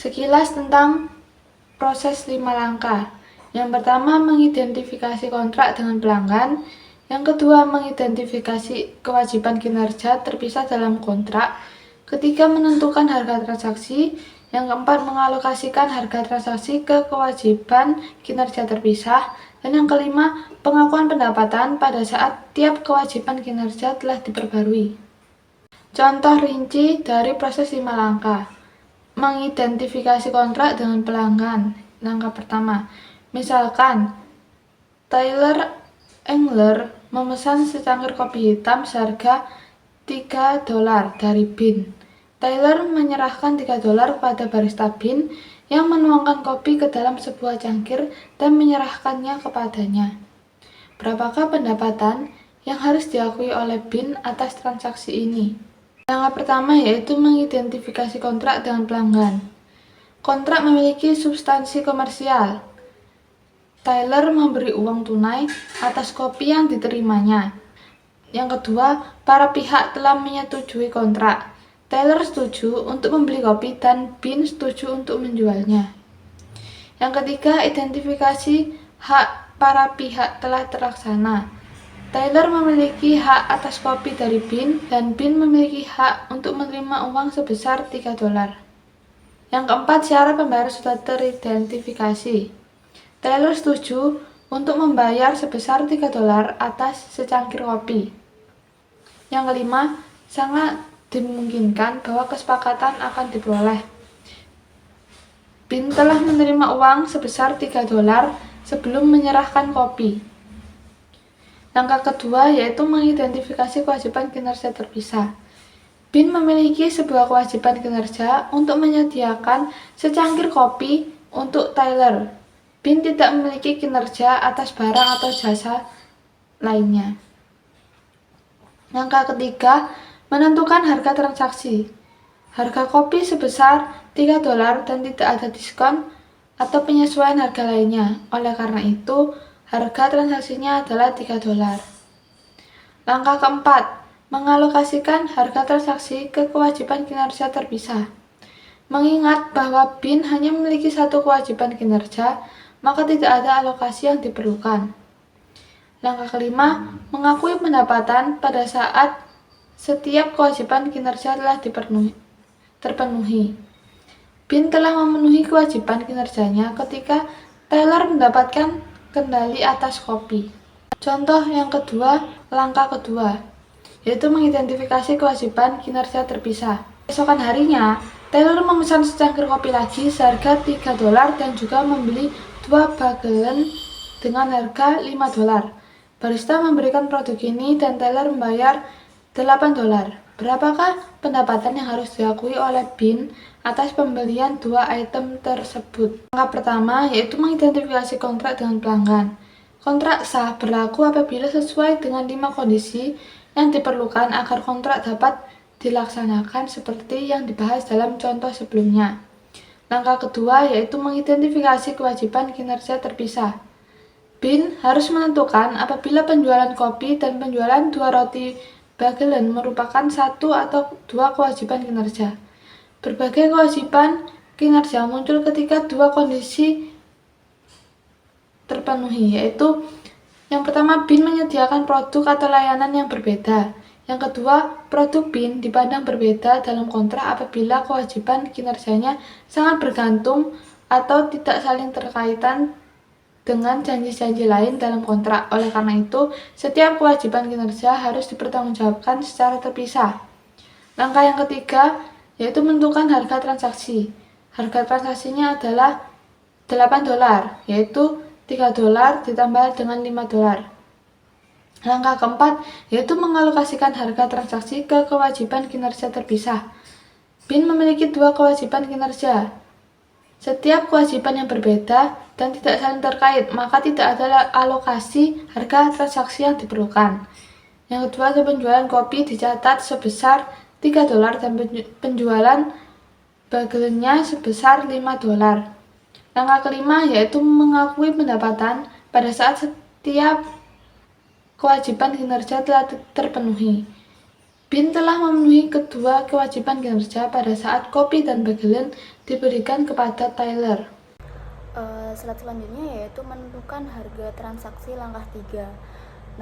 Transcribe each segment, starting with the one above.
Sekilas tentang proses 5 langkah. Yang pertama, mengidentifikasi kontrak dengan pelanggan. Yang kedua, mengidentifikasi kewajiban kinerja terpisah dalam kontrak. Ketiga, menentukan harga transaksi. Yang keempat, mengalokasikan harga transaksi ke kewajiban kinerja terpisah. Dan yang kelima, pengakuan pendapatan pada saat tiap kewajiban kinerja telah diperbarui. Contoh rinci dari proses 5 langkah. Mengidentifikasi kontrak dengan pelanggan. Langkah pertama, misalkan Tyler Engler memesan secangkir kopi hitam seharga $3 dari Bean. Tyler menyerahkan $3 kepada barista Bean yang menuangkan kopi ke dalam sebuah cangkir dan menyerahkannya kepadanya. Berapakah pendapatan yang harus diakui oleh Bean atas transaksi ini? Langkah pertama yaitu mengidentifikasi kontrak dengan pelanggan. Kontrak memiliki substansi komersial. Tyler memberi uang tunai atas kopi yang diterimanya. Yang kedua, para pihak telah menyetujui kontrak. Tyler setuju untuk membeli kopi dan Bean setuju untuk menjualnya. Yang ketiga, identifikasi hak para pihak telah terlaksana. Tyler memiliki hak atas kopi dari Bean dan Bean memiliki hak untuk menerima uang sebesar $3. Yang keempat, syarat pembayaran sudah teridentifikasi. Tyler setuju untuk membayar sebesar $3 atas secangkir kopi. Yang kelima, sangat dimungkinkan bahwa kesepakatan akan diperoleh. Bean telah menerima uang sebesar $3 sebelum menyerahkan kopi. Langkah kedua yaitu mengidentifikasi kewajiban kinerja terpisah. Bean memiliki sebuah kewajiban kinerja untuk menyediakan secangkir kopi untuk Tyler. Bean tidak memiliki kinerja atas barang atau jasa lainnya. Langkah ketiga, menentukan harga transaksi. Harga kopi sebesar $3 dan tidak ada diskon atau penyesuaian harga lainnya. Oleh karena itu, harga transaksinya adalah $3. Langkah keempat, mengalokasikan harga transaksi ke kewajiban kinerja terpisah. Mengingat bahwa Bean hanya memiliki satu kewajiban kinerja, maka tidak ada alokasi yang diperlukan. Langkah kelima, mengakui pendapatan pada saat setiap kewajiban kinerja telah terpenuhi. Bean telah memenuhi kewajiban kinerjanya ketika Tyler mendapatkan kendali atas kopi. Contoh yang kedua, langkah kedua, yaitu mengidentifikasi kewajiban kinerja terpisah. Esokan harinya, Tyler memesan secangkir kopi lagi seharga $3 dan juga membeli 2 bagelen dengan harga $5. Barista memberikan produk ini dan Tyler membayar $8. Berapakah pendapatan yang harus diakui oleh Bean atas pembelian 2 item tersebut? Langkah pertama yaitu mengidentifikasi kontrak dengan pelanggan. Kontrak sah berlaku apabila sesuai dengan 5 kondisi yang diperlukan agar kontrak dapat dilaksanakan seperti yang dibahas dalam contoh sebelumnya. Langkah kedua yaitu mengidentifikasi kewajiban kinerja terpisah. Bean harus menentukan apabila penjualan kopi dan penjualan 2 roti bagelen merupakan satu atau 2 kewajiban kinerja. Berbagai kewajiban kinerja muncul ketika 2 kondisi terpenuhi, yaitu yang pertama, Bean menyediakan produk atau layanan yang berbeda. Yang kedua, produk Bean dipandang berbeda dalam kontrak apabila kewajiban kinerjanya sangat bergantung atau tidak saling terkaitan dengan janji-janji lain dalam kontrak. Oleh karena itu, setiap kewajiban kinerja harus dipertanggungjawabkan secara terpisah. Langkah yang ketiga yaitu menentukan harga transaksi. Harga transaksinya adalah $8, yaitu $3 ditambah dengan $5. Langkah keempat yaitu mengalokasikan harga transaksi ke kewajiban kinerja terpisah. Bean memiliki 2 kewajiban kinerja. Setiap kewajiban yang berbeda dan tidak saling terkait, maka tidak ada alokasi harga transaksi yang diperlukan. Yang kedua, penjualan kopi dicatat sebesar $3 dan penjualan bagelennya sebesar $5. Langkah kelima yaitu mengakui pendapatan pada saat setiap kewajiban kinerja telah terpenuhi. Bean telah memenuhi kedua kewajiban kinerja pada saat kopi dan bagelen diberikan kepada Tyler. Slide selanjutnya yaitu menentukan harga transaksi langkah 3.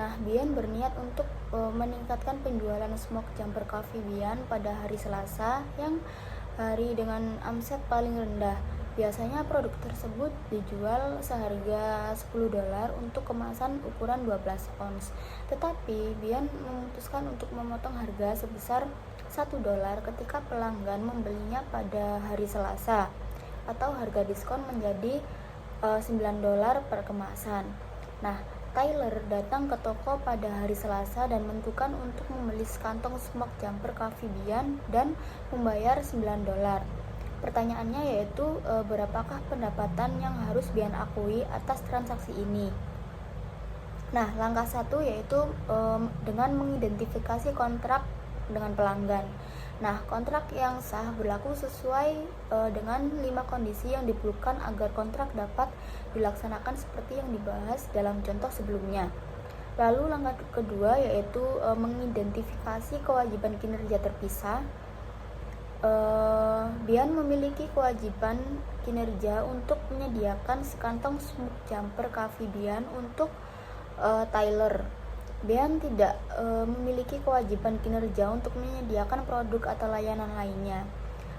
Nah, Bian berniat untuk meningkatkan penjualan smoke jumper coffee Bian pada hari Selasa yang hari dengan omset paling rendah. Biasanya produk tersebut dijual seharga $10 untuk kemasan ukuran 12 ons. Tetapi Bian memutuskan untuk memotong harga sebesar $1 ketika pelanggan membelinya pada hari Selasa, atau harga diskon menjadi $9 per kemasan. Nah, Tyler datang ke toko pada hari Selasa dan menentukan untuk membeli sekantong smoke jumper coffee Bian dan membayar $9. Pertanyaannya yaitu berapakah pendapatan yang harus Bian akui atas transaksi ini? Nah, langkah 1 yaitu dengan mengidentifikasi kontrak dengan pelanggan. Nah, kontrak yang sah berlaku sesuai dengan 5 kondisi yang diperlukan agar kontrak dapat dilaksanakan seperti yang dibahas dalam contoh sebelumnya. Lalu langkah kedua yaitu mengidentifikasi kewajiban kinerja terpisah. Bian memiliki kewajiban kinerja untuk menyediakan sekantong smoke jumper coffee Bian untuk Tyler. Bian tidak memiliki kewajiban kinerja untuk menyediakan produk atau layanan lainnya.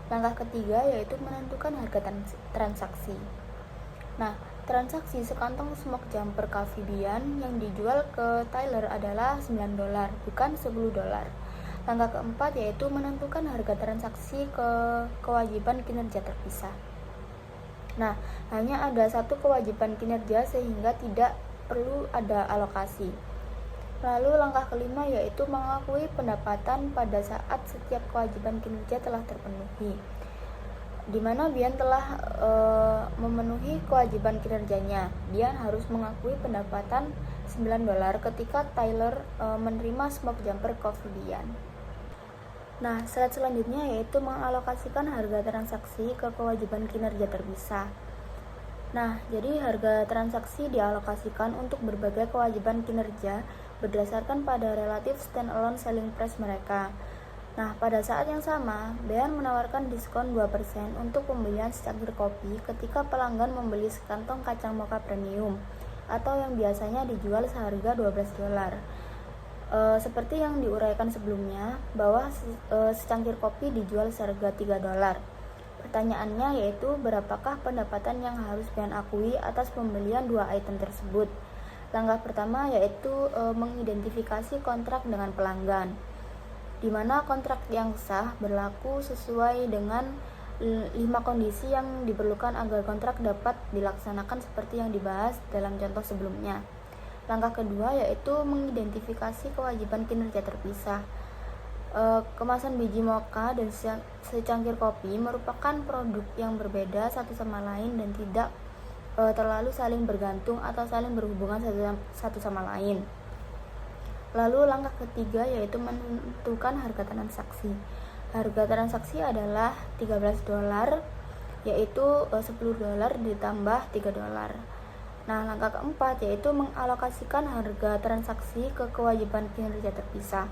Langkah ketiga yaitu menentukan harga transaksi. Nah, transaksi sekantong smoke jumper coffee Bian yang dijual ke Tyler adalah $9, bukan $10. Langkah keempat yaitu menentukan harga transaksi ke kewajiban kinerja terpisah. Nah, hanya ada satu kewajiban kinerja sehingga tidak perlu ada alokasi. Lalu langkah kelima yaitu mengakui pendapatan pada saat setiap kewajiban kinerja telah terpenuhi, di mana Bian telah memenuhi kewajiban kinerjanya. Bian harus mengakui pendapatan $9 ketika Tyler menerima smoke jumper coffee Bian. Nah, slide selanjutnya yaitu mengalokasikan harga transaksi ke kewajiban kinerja terpisah. Nah, jadi harga transaksi dialokasikan untuk berbagai kewajiban kinerja berdasarkan pada relatif standalone selling price mereka. Nah, pada saat yang sama, Bian menawarkan diskon 2% untuk pembelian secangkir kopi ketika pelanggan membeli sekantong kacang mocha premium atau yang biasanya dijual seharga $12. Seperti yang diuraikan sebelumnya, bahwa secangkir kopi dijual seharga $3. Pertanyaannya yaitu berapakah pendapatan yang harus Bian akui atas pembelian dua item tersebut? Langkah pertama yaitu mengidentifikasi kontrak dengan pelanggan, di mana kontrak yang sah berlaku sesuai dengan 5 kondisi yang diperlukan agar kontrak dapat dilaksanakan seperti yang dibahas dalam contoh sebelumnya. Langkah kedua yaitu mengidentifikasi kewajiban kinerja terpisah. Kemasan biji mocha dan secangkir kopi merupakan produk yang berbeda satu sama lain dan tidak terlalu saling bergantung atau saling berhubungan satu sama lain. Lalu langkah ketiga yaitu menentukan harga transaksi. Harga transaksi adalah $13, yaitu $10 ditambah $3. Nah, langkah keempat yaitu mengalokasikan harga transaksi ke kewajiban kinerja terpisah.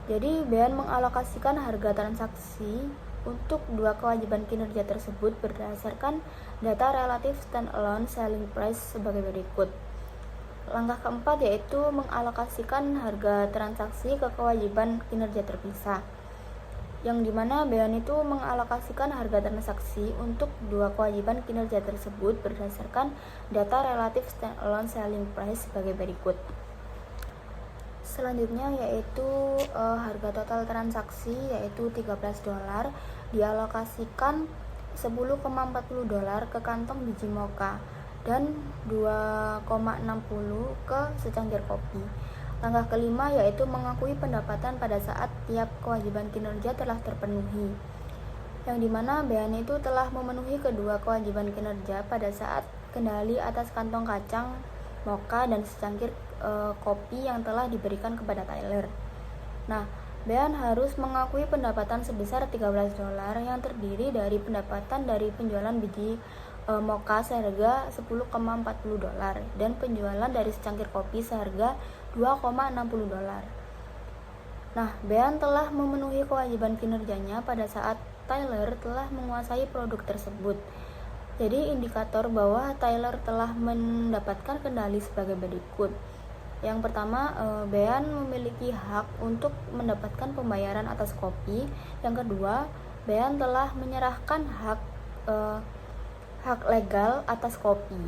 Jadi, Bian mengalokasikan harga transaksi untuk dua kewajiban kinerja tersebut berdasarkan data relatif standalone selling price sebagai berikut. Langkah keempat yaitu mengalokasikan harga transaksi ke kewajiban kinerja terpisah, yang dimana Bian itu mengalokasikan harga transaksi untuk dua kewajiban kinerja tersebut berdasarkan data relatif standalone selling price sebagai berikut. Selanjutnya yaitu harga total transaksi yaitu $13 dialokasikan $10,40 ke kantong biji mocha dan $2,60 ke secangkir kopi. Langkah kelima yaitu mengakui pendapatan pada saat tiap kewajiban kinerja telah terpenuhi, yang dimana Bian itu telah memenuhi kedua kewajiban kinerja pada saat kendali atas kantong kacang mocha dan secangkir kopi yang telah diberikan kepada Tyler. Nah, Bian harus mengakui pendapatan sebesar $13 yang terdiri dari pendapatan dari penjualan biji mocha seharga $10,40 dan penjualan dari secangkir kopi seharga $2,60. Nah, Bian telah memenuhi kewajiban kinerjanya pada saat Tyler telah menguasai produk tersebut. Jadi indikator bahwa Tyler telah mendapatkan kendali sebagai berikut. Yang pertama, Bean memiliki hak untuk mendapatkan pembayaran atas kopi. Yang kedua, Bean telah menyerahkan hak legal atas kopi.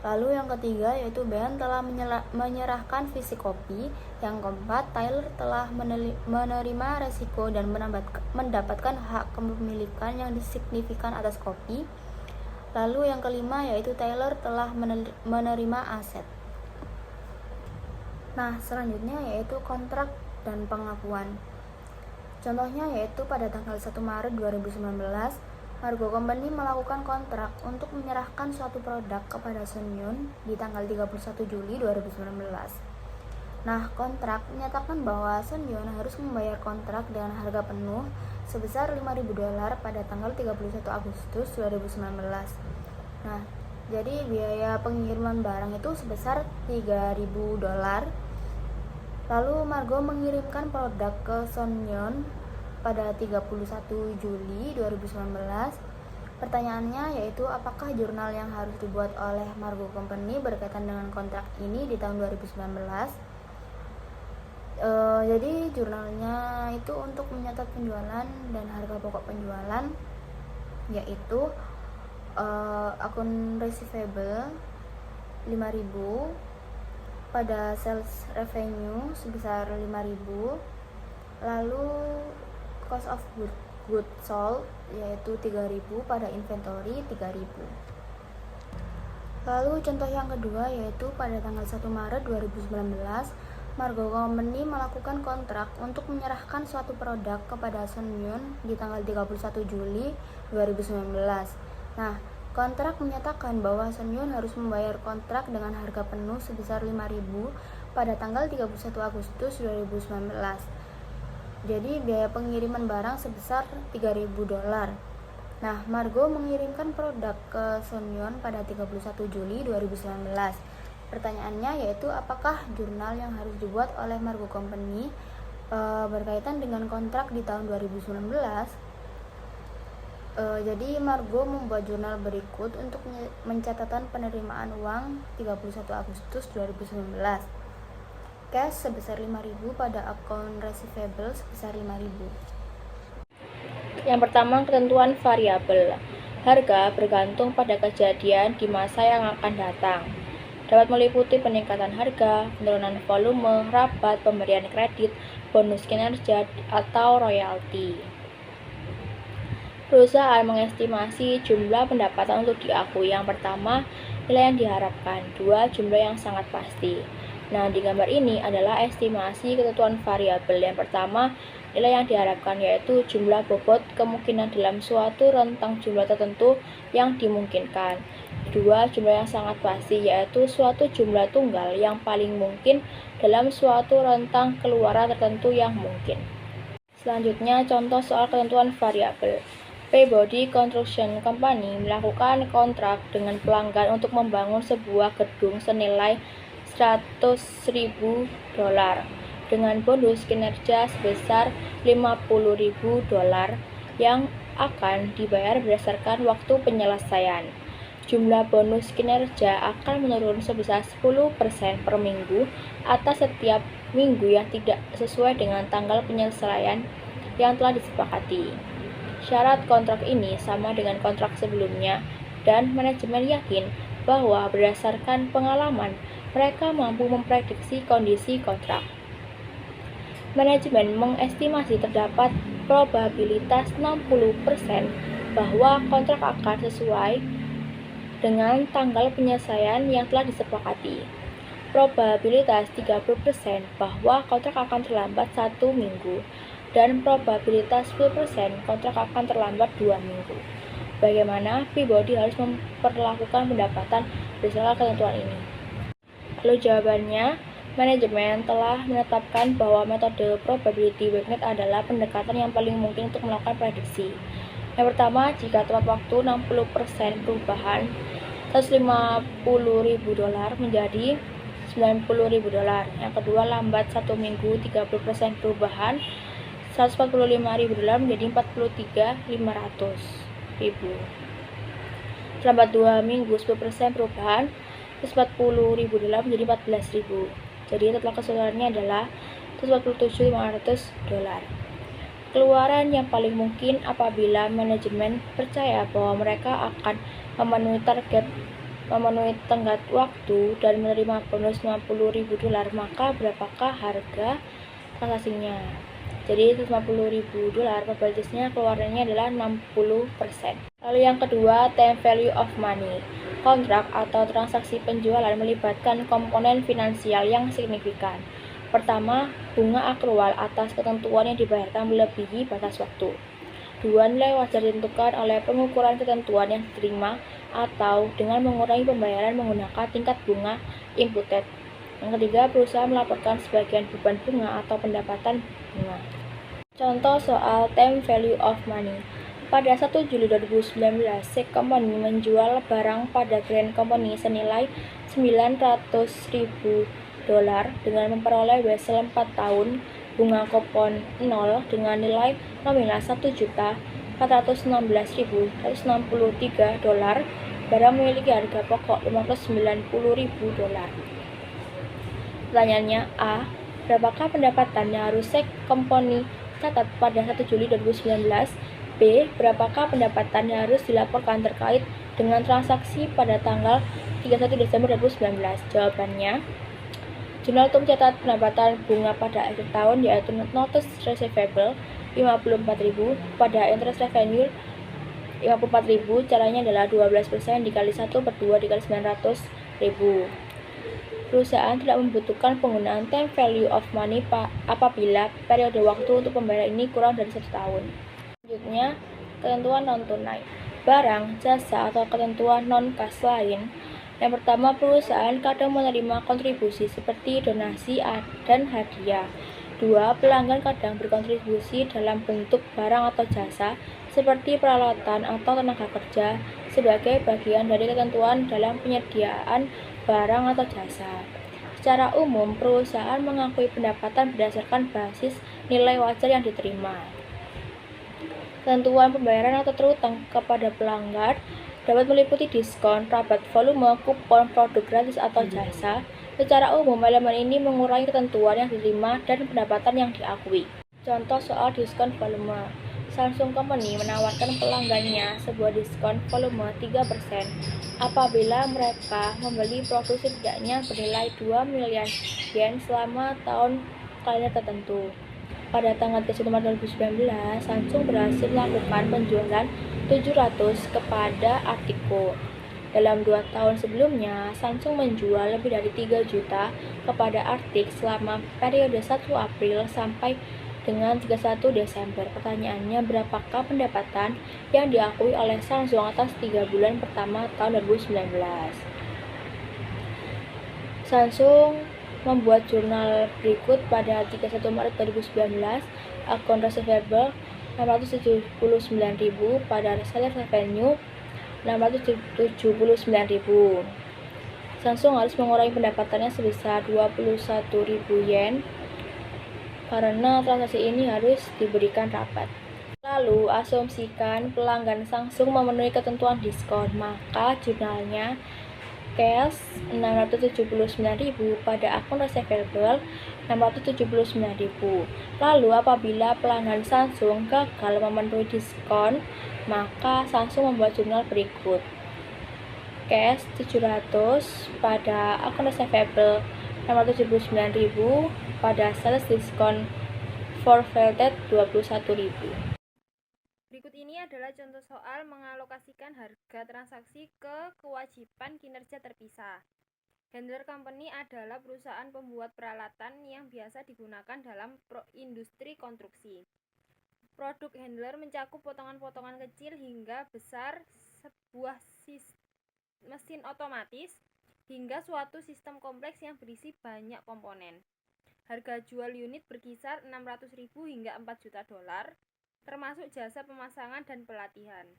Lalu yang ketiga yaitu Bean telah menyerahkan visi kopi. Yang keempat, Tyler telah menerima resiko dan mendapatkan hak kepemilikan yang signifikan atas kopi. Lalu yang kelima yaitu Tyler telah menerima aset. Nah, selanjutnya yaitu kontrak dan pengakuan. Contohnya yaitu pada tanggal 1 Maret 2019, Margo Company melakukan kontrak untuk menyerahkan suatu produk kepada Sun Yun di tanggal 31 Juli 2019. Nah, kontrak menyatakan bahwa Sun Yun harus membayar kontrak dengan harga penuh sebesar $5.000 pada tanggal 31 Agustus 2019. Nah, jadi biaya pengiriman barang itu sebesar $3.000. Lalu Margo mengirimkan produk ke Sun Yun pada 31 Juli 2019. Pertanyaannya yaitu apakah jurnal yang harus dibuat oleh Margo Company berkaitan dengan kontrak ini di tahun 2019? Jadi jurnalnya itu untuk mencatat penjualan dan harga pokok penjualan, yaitu akun receivable 5.000, pada sales revenue sebesar 5.000, lalu cost of goods sold yaitu 3.000, pada inventory 3.000. Lalu contoh yang kedua yaitu pada tanggal 1 Maret 2019, Margo Company melakukan kontrak untuk menyerahkan suatu produk kepada Sun Yun di tanggal 31 Juli 2019. Nah, kontrak menyatakan bahwa Sun Yun harus membayar kontrak dengan harga penuh sebesar 5.000 pada tanggal 31 Agustus 2019. Jadi biaya pengiriman barang sebesar $3.000. Nah, Margo mengirimkan produk ke Sun Yun pada 31 Juli 2019. Pertanyaannya yaitu apakah jurnal yang harus dibuat oleh Margo Company berkaitan dengan kontrak di tahun 2019? Jadi Margo membuat jurnal berikut untuk pencatatan penerimaan uang 31 Agustus 2019. Cash sebesar 5.000 pada akun receivable sebesar 5.000. Yang pertama, ketentuan variabel. Harga bergantung pada kejadian di masa yang akan datang. Dapat meliputi peningkatan harga, penurunan volume, rabat, pemberian kredit, bonus kinerja, atau royalti. Perusahaan mengestimasi jumlah pendapatan untuk diakui. Yang pertama, nilai yang diharapkan. 2, jumlah yang sangat pasti. Nah, di gambar ini adalah estimasi ketentuan variabel. Yang pertama, nilai yang diharapkan yaitu jumlah bobot kemungkinan dalam suatu rentang jumlah tertentu yang dimungkinkan. 2, jumlah yang sangat pasti yaitu suatu jumlah tunggal yang paling mungkin dalam suatu rentang keluaran tertentu yang mungkin. Selanjutnya, contoh soal ketentuan variabel. Peabody Construction Company melakukan kontrak dengan pelanggan untuk membangun sebuah gedung senilai $100.000 dengan bonus kinerja sebesar $50.000 yang akan dibayar berdasarkan waktu penyelesaian. Jumlah bonus kinerja akan menurun sebesar 10% per minggu atas setiap minggu yang tidak sesuai dengan tanggal penyelesaian yang telah disepakati. Syarat kontrak ini sama dengan kontrak sebelumnya, dan manajemen yakin bahwa berdasarkan pengalaman, mereka mampu memprediksi kondisi kontrak. Manajemen mengestimasi terdapat probabilitas 60% bahwa kontrak akan sesuai dengan tanggal penyelesaian yang telah disepakati. Probabilitas 30% bahwa kontrak akan terlambat 1 minggu. Dan probabilitas 10% kontrak akan terlambat 2 minggu. Bagaimana Peabody harus memperlakukan pendapatan berdasarkan ketentuan ini? Lalu jawabannya, manajemen telah menetapkan bahwa metode probability weighted adalah pendekatan yang paling mungkin untuk melakukan prediksi. Yang pertama, jika tepat waktu 60% perubahan $150.000 menjadi $90.000. Yang kedua, lambat 1 minggu 30% perubahan $145.000 menjadi $43.500.000. Selama 2 minggu 10% perubahan, $140.000 menjadi $14.000. Jadi total keseluruhannya adalah $147.500. Keluaran yang paling mungkin apabila manajemen percaya bahwa mereka akan memenuhi tenggat waktu dan menerima bonus $50.000, maka berapakah harga transaksinya? Jadi $150.000 probabilitasnya keluarannya adalah 60%. Lalu yang kedua, time value of money. Kontrak atau transaksi penjualan melibatkan komponen finansial yang signifikan. Pertama, bunga akrual atas ketentuan yang dibayarkan melebihi batas waktu. Dua, nilai wajar ditentukan oleh pengukuran ketentuan yang diterima atau dengan mengurangi pembayaran menggunakan tingkat bunga imputed. Yang ketiga, perusahaan melaporkan sebagian beban bunga atau pendapatan bunga. Contoh soal time value of money. Pada 1 Juli 2019, C Company menjual barang pada Grant Company senilai $900.000 dengan memperoleh wesel 4 tahun bunga kupon 0 dengan nilai nominal $1.416.163. Barang memiliki harga pokok $590.000. Pertanyaannya A. Berapakah pendapatan yang harus C Company catat pada 1 Juli 2019? B. Berapakah pendapatan yang harus dilaporkan terkait dengan transaksi pada tanggal 31 Desember 2019? Jawabannya, jurnal itu mencatat pendapatan bunga pada akhir tahun yaitu notice receivable 54.000 pada interest revenue 54.000. Caranya adalah 12% dikali 1/2 dikali 900.000. Perusahaan tidak membutuhkan penggunaan time value of money apabila periode waktu untuk pembayaran ini kurang dari 1 tahun. Selanjutnya, ketentuan non-tunai. Barang, jasa, atau ketentuan non-kas lain. Yang pertama, perusahaan kadang menerima kontribusi seperti donasi dan hadiah. 2. Pelanggan kadang berkontribusi dalam bentuk barang atau jasa seperti peralatan atau tenaga kerja sebagai bagian dari ketentuan dalam penyediaan barang atau jasa. Secara umum, perusahaan mengakui pendapatan berdasarkan basis nilai wajar yang diterima. Ketentuan pembayaran atau terutang kepada pelanggan dapat meliputi diskon, rabat volume, kupon, produk gratis atau jasa. Secara umum, elemen ini mengurangi ketentuan yang diterima dan pendapatan yang diakui. Contoh soal diskon volume. Samsung Company menawarkan pelanggannya sebuah diskon volume 3% apabila mereka membeli produk setidaknya bernilai 2 miliar yen selama tahun kalender tertentu. Pada tanggal 31 Maret 2019, Samsung berhasil melakukan penjualan 700 kepada Artico. Dalam 2 tahun sebelumnya, Samsung menjual lebih dari 3 juta kepada Arctic selama periode 1 April sampai dengan 31 Desember. Pertanyaannya, berapakah pendapatan yang diakui oleh Samsung atas 3 bulan pertama tahun 2019? Samsung membuat jurnal berikut pada 31 Maret 2019. Akun receivable 679.000 pada sales revenue 679.000. Samsung harus mengurangi pendapatannya sebesar 21.000 yen karena transaksi ini harus diberikan rabat. Lalu, asumsikan pelanggan Samsung memenuhi ketentuan diskon, maka jurnalnya cash 679.000 pada akun receivable 679.000. Lalu apabila pelanggan Samsung gagal memenuhi diskon, maka Samsung membuat jurnal berikut. Cash 700 pada akun receivable 679.000 pada sales diskon forfeited 21.000. Berikut ini adalah contoh soal mengalokasikan harga transaksi ke kewajiban kinerja terpisah. Handler Company adalah perusahaan pembuat peralatan yang biasa digunakan dalam industri konstruksi. Produk handler mencakup potongan-potongan kecil hingga besar sebuah mesin otomatis hingga suatu sistem kompleks yang berisi banyak komponen. Harga jual unit berkisar 600.000 hingga 4 juta dolar. Termasuk jasa pemasangan dan pelatihan.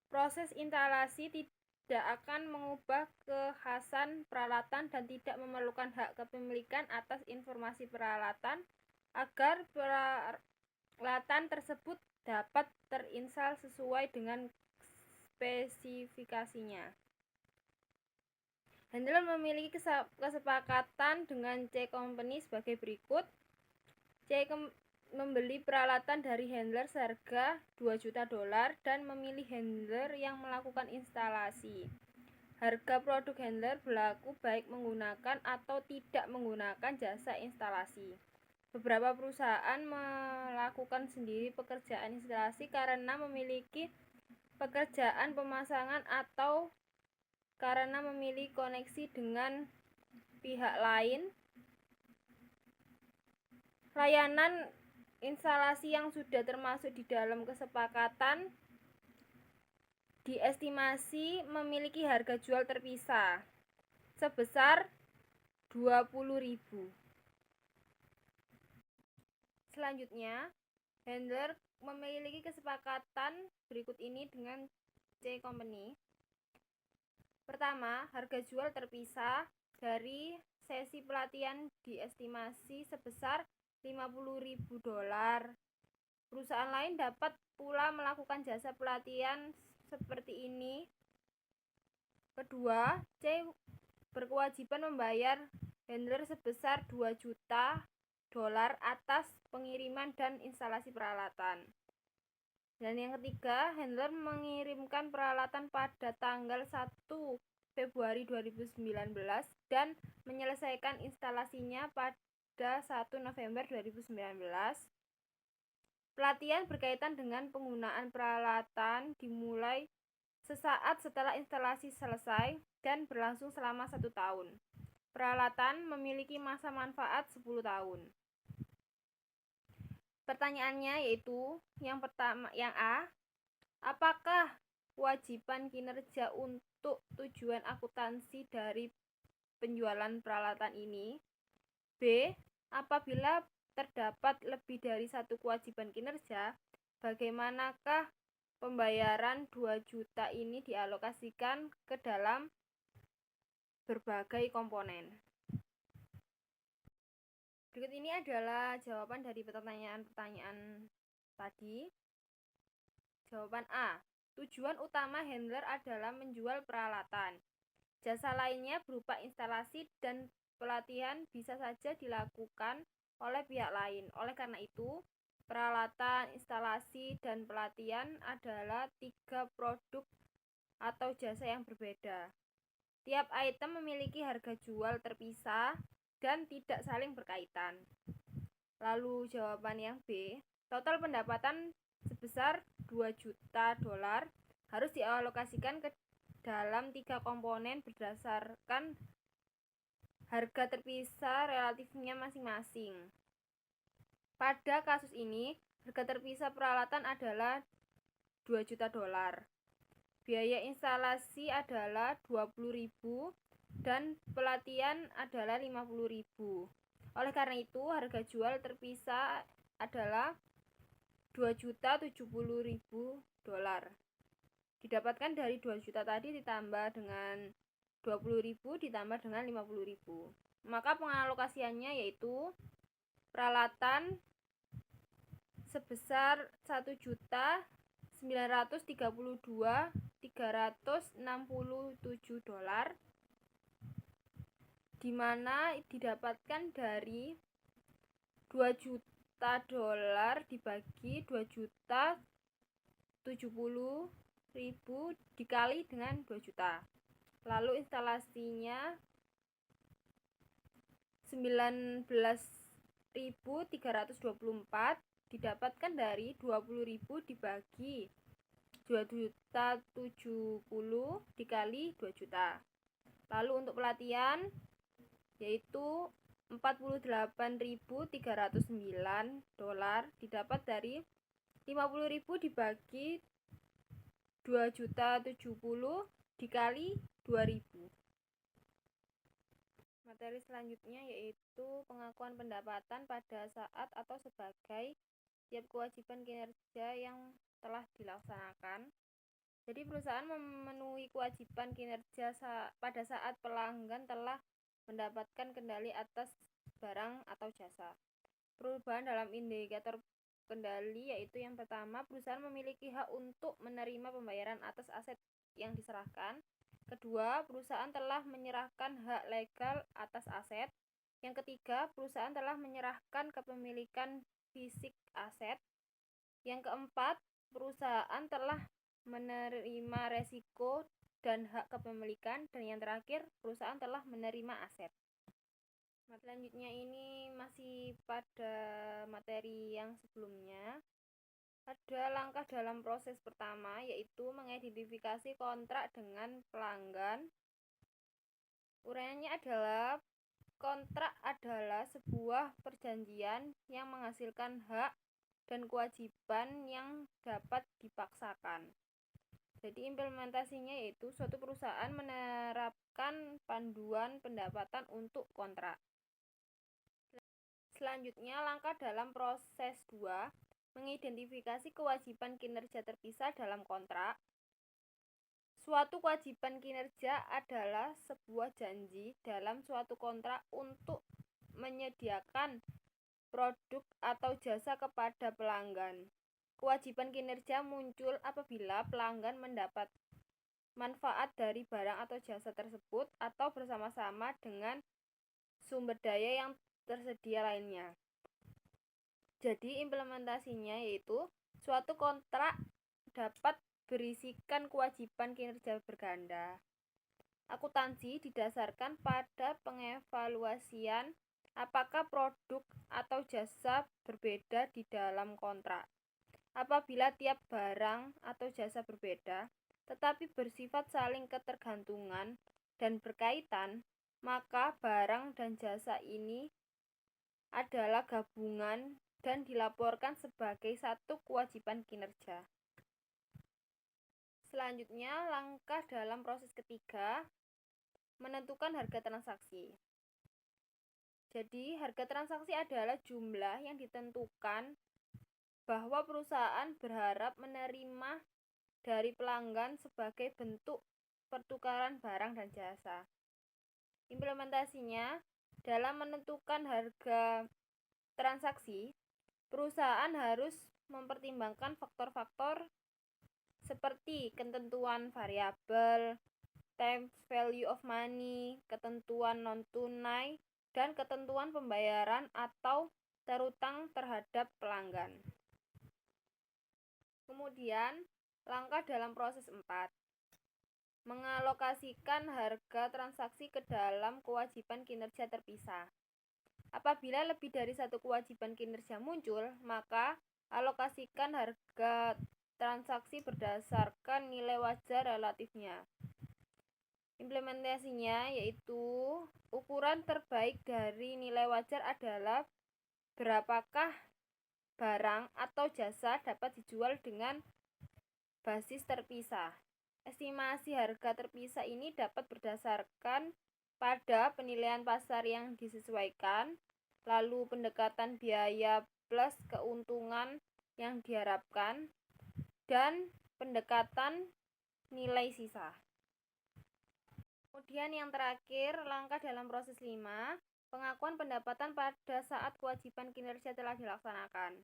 Proses instalasi tidak akan mengubah kekhasan peralatan dan tidak memerlukan hak kepemilikan atas informasi peralatan agar peralatan tersebut dapat terinstall sesuai dengan spesifikasinya. Handler memiliki kesepakatan dengan C Company sebagai berikut. C membeli peralatan dari handler seharga $2 juta dan memilih handler yang melakukan instalasi. Harga produk handler berlaku baik menggunakan atau tidak menggunakan jasa instalasi. Beberapa perusahaan melakukan sendiri pekerjaan instalasi karena memiliki pekerjaan pemasangan atau karena memiliki koneksi dengan pihak lain. Layanan instalasi yang sudah termasuk di dalam kesepakatan diestimasi memiliki harga jual terpisah sebesar 20.000. Selanjutnya, handler memiliki kesepakatan berikut ini dengan C Company. Pertama, harga jual terpisah dari sesi pelatihan diestimasi sebesar $50.000. Perusahaan lain dapat pula melakukan jasa pelatihan seperti ini. Kedua, C berkewajiban membayar handler sebesar $2 juta atas pengiriman dan instalasi peralatan. Dan yang ketiga, handler mengirimkan peralatan pada tanggal 1 Februari 2019 dan menyelesaikan instalasinya pada 1 November 2019. Pelatihan berkaitan dengan penggunaan peralatan dimulai sesaat setelah instalasi selesai dan berlangsung selama 1 tahun. Peralatan memiliki masa manfaat 10 tahun. Pertanyaannya yaitu yang pertama, yang A, apakah kewajiban kinerja untuk tujuan akuntansi dari penjualan peralatan ini? B, apabila terdapat lebih dari satu kewajiban kinerja, bagaimanakah pembayaran 2 juta ini dialokasikan ke dalam berbagai komponen? Berikut ini adalah jawaban dari pertanyaan-pertanyaan tadi. Jawaban A. Tujuan utama handler adalah menjual peralatan. Jasa lainnya berupa instalasi dan pelatihan bisa saja dilakukan oleh pihak lain. Oleh karena itu, peralatan, instalasi, dan pelatihan adalah 3 produk atau jasa yang berbeda. Tiap item memiliki harga jual terpisah dan tidak saling berkaitan. Lalu jawaban yang B, total pendapatan sebesar $2 juta harus dialokasikan ke dalam 3 komponen berdasarkan harga terpisah relatifnya masing-masing. Pada kasus ini, harga terpisah peralatan adalah $2 juta. Biaya instalasi adalah 20.000 dan pelatihan adalah 50.000. Oleh karena itu, harga jual terpisah adalah $2.070.000. Didapatkan dari 2 juta tadi ditambah dengan 20.000 ditambah dengan 50.000. Maka pengalokasiannya yaitu peralatan sebesar $1.932.367, di mana didapatkan dari 2 juta dibagi 2.070.000 dikali dengan 2 juta. Lalu instalasinya 19.324 didapatkan dari 20.000 dibagi 2.070 dikali 2 juta. Lalu untuk pelatihan yaitu $48.309 didapat dari 50.000 dibagi 2.070 dikali 2.000. Materi selanjutnya yaitu pengakuan pendapatan pada saat atau sebagai tiap kewajiban kinerja yang telah dilaksanakan. Jadi perusahaan memenuhi kewajiban kinerja pada saat pelanggan telah mendapatkan kendali atas barang atau jasa. Perubahan dalam indikator kendali, yaitu yang pertama, perusahaan memiliki hak untuk menerima pembayaran atas aset yang diserahkan. Kedua, perusahaan telah menyerahkan hak legal atas aset. Yang ketiga, perusahaan telah menyerahkan kepemilikan fisik aset. Yang keempat, perusahaan telah menerima resiko dan hak kepemilikan. Dan yang terakhir, perusahaan telah menerima aset. Selanjutnya ini masih pada materi yang sebelumnya. Ada langkah dalam proses pertama, yaitu mengidentifikasi kontrak dengan pelanggan. Uraiannya adalah kontrak adalah sebuah perjanjian yang menghasilkan hak dan kewajiban yang dapat dipaksakan. Jadi implementasinya yaitu suatu perusahaan menerapkan panduan pendapatan untuk kontrak. Selanjutnya, langkah dalam proses 2, mengidentifikasi kewajiban kinerja terpisah dalam kontrak. Suatu kewajiban kinerja adalah sebuah janji dalam suatu kontrak untuk menyediakan produk atau jasa kepada pelanggan. Kewajiban kinerja muncul apabila pelanggan mendapat manfaat dari barang atau jasa tersebut atau bersama-sama dengan sumber daya yang tersedia lainnya. Jadi implementasinya yaitu suatu kontrak dapat berisikan kewajiban kinerja berganda. Akuntansi didasarkan pada pengevaluasian apakah produk atau jasa berbeda di dalam kontrak. Apabila tiap barang atau jasa berbeda, tetapi bersifat saling ketergantungan dan berkaitan, maka barang dan jasa ini adalah gabungan dan dilaporkan sebagai satu kewajiban kinerja. Selanjutnya, langkah dalam proses ketiga, menentukan harga transaksi. Jadi, harga transaksi adalah jumlah yang ditentukan bahwa perusahaan berharap menerima dari pelanggan sebagai bentuk pertukaran barang dan jasa. Implementasinya, dalam menentukan harga transaksi, perusahaan harus mempertimbangkan faktor-faktor seperti ketentuan variabel, time value of money, ketentuan non-tunai, dan ketentuan pembayaran atau terutang terhadap pelanggan. Kemudian, langkah dalam proses 4, mengalokasikan harga transaksi ke dalam kewajiban kinerja terpisah. Apabila lebih dari satu kewajiban kinerja muncul, maka alokasikan harga transaksi berdasarkan nilai wajar relatifnya. Implementasinya yaitu ukuran terbaik dari nilai wajar adalah berapakah barang atau jasa dapat dijual dengan basis terpisah. Estimasi harga terpisah ini dapat berdasarkan pada penilaian pasar yang disesuaikan, lalu pendekatan biaya plus keuntungan yang diharapkan, dan pendekatan nilai sisa. Kemudian yang terakhir, langkah dalam proses 5, pengakuan pendapatan pada saat kewajiban kinerja telah dilaksanakan.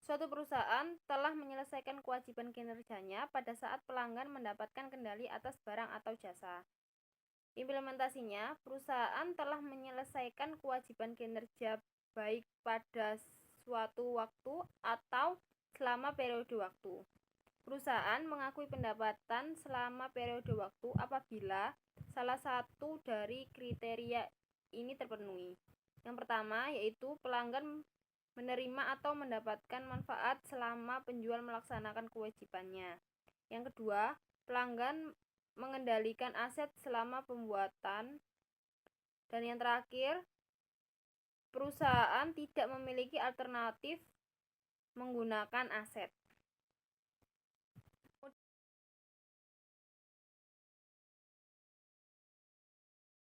Suatu perusahaan telah menyelesaikan kewajiban kinerjanya pada saat pelanggan mendapatkan kendali atas barang atau jasa. Implementasinya, perusahaan telah menyelesaikan kewajiban kinerja baik pada suatu waktu atau selama periode waktu. Perusahaan mengakui pendapatan selama periode waktu apabila salah satu dari kriteria ini terpenuhi. Yang pertama yaitu pelanggan menerima atau mendapatkan manfaat selama penjual melaksanakan kewajibannya. Yang kedua, pelanggan mengendalikan aset selama pembuatan. Dan yang terakhir, perusahaan tidak memiliki alternatif menggunakan aset.